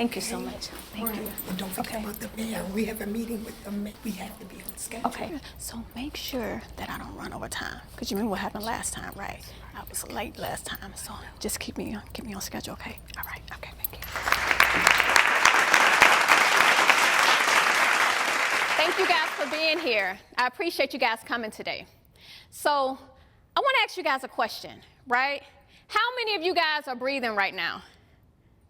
Thank you so much. Thank you. And don't forget about the mayor. We have a meeting with the mayor. We have to be on schedule. Okay, so make sure that I don't run over time. Because you remember what happened last time, right? I was late last time, so just keep me on schedule, okay? All right, okay, thank you. Thank you guys for being here. I appreciate you guys coming today. So I want to ask you guys a question, right? How many of you guys are breathing right now?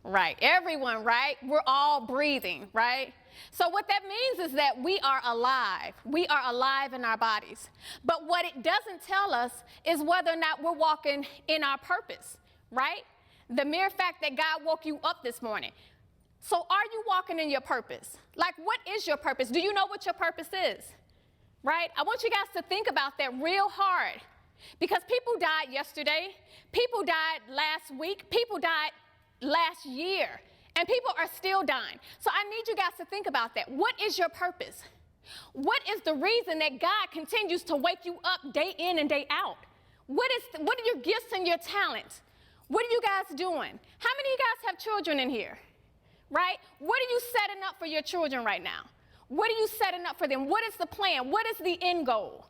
Right, everyone, right? We're all breathing, right? So what that means is that we are alive. We are alive in our bodies. But what it doesn't tell us is whether or not we're walking in our purpose, right? The mere fact that God woke you up this morning. So are you walking in your purpose? Like, what is your purpose? Do you know what your purpose is? Right? I want you guys to think about that real hard. Because people died yesterday. People died last week. People died last year, and people are still dying. So I need you guys to think about that. What is your purpose? What is the reason that God continues to wake you up day in and day out? What are your gifts and your talents? What are you guys doing? How many of you guys have children in here? Right? What are you setting up for your children right now? What are you setting up for them? What is the plan? What is the end goal?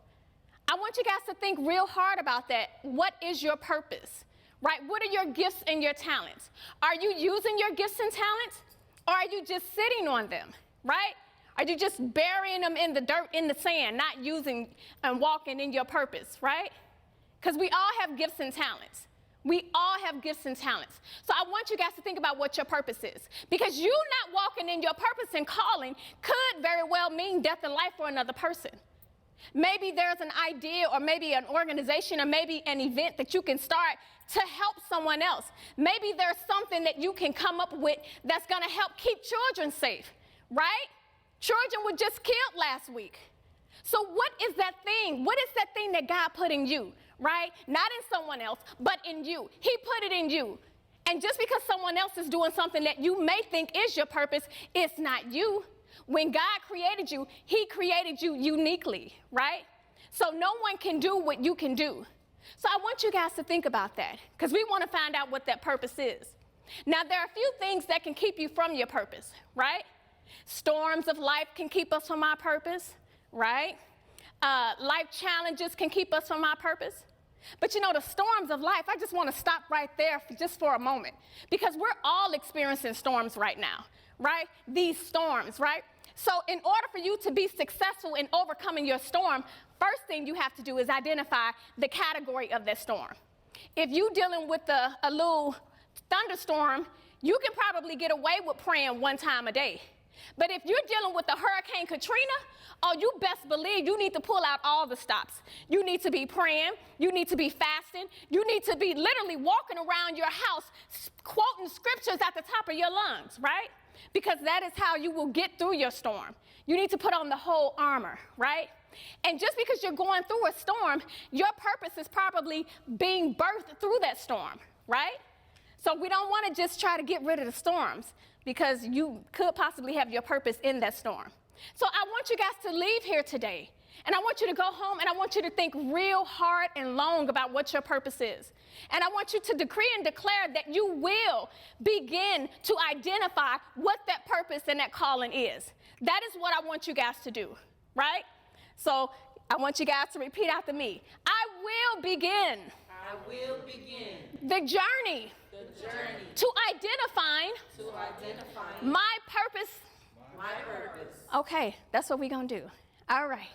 I want you guys to think real hard about that. What is your purpose? Right? What are your gifts and your talents? Are you using your gifts and talents, or are you just sitting on them? Right? Are you just burying them in the dirt, in the sand, not using and walking in your purpose? Right? Because we all have gifts and talents. We all have gifts and talents. So I want you guys to think about what your purpose is. Because you not walking in your purpose and calling could very well mean death and life for another person. Maybe there's an idea, or maybe an organization, or maybe an event that you can start to help someone else. Maybe there's something that you can come up with that's going to help keep children safe, right? Children were just killed last week. So what is that thing? What is that thing that God put in you, right? Not in someone else, but in you. He put it in you. And just because someone else is doing something that you may think is your purpose, it's not you. When God created you, he created you uniquely, right? So no one can do what you can do. So I want you guys to think about that, because we want to find out what that purpose is. Now, there are a few things that can keep you from your purpose, right? Storms of life can keep us from our purpose, right? Life challenges can keep us from our purpose. But you know, the storms of life, I just want to stop right there just for a moment, because we're all experiencing storms right now, right? These storms, right? So in order for you to be successful in overcoming your storm, first thing you have to do is identify the category of that storm. If you're dealing with a little thunderstorm, you can probably get away with praying one time a day. But if you're dealing with the Hurricane Katrina, oh, you best believe you need to pull out all the stops. You need to be praying. You need to be fasting. You need to be literally walking around your house quoting scriptures at the top of your lungs, right? Because that is how you will get through your storm. You need to put on the whole armor, right? And just because you're going through a storm, your purpose is probably being birthed through that storm, right? So we don't want to just try to get rid of the storms, because you could possibly have your purpose in that storm. So I want you guys to leave here today, and I want you to go home, and I want you to think real hard and long about what your purpose is. And I want you to decree and declare that you will begin to identify what that purpose and that calling is. That is what I want you guys to do, right? So I want you guys to repeat after me. I will begin. I will begin the journey to identifying my purpose. My purpose. Okay, that's what we're going to do. All right.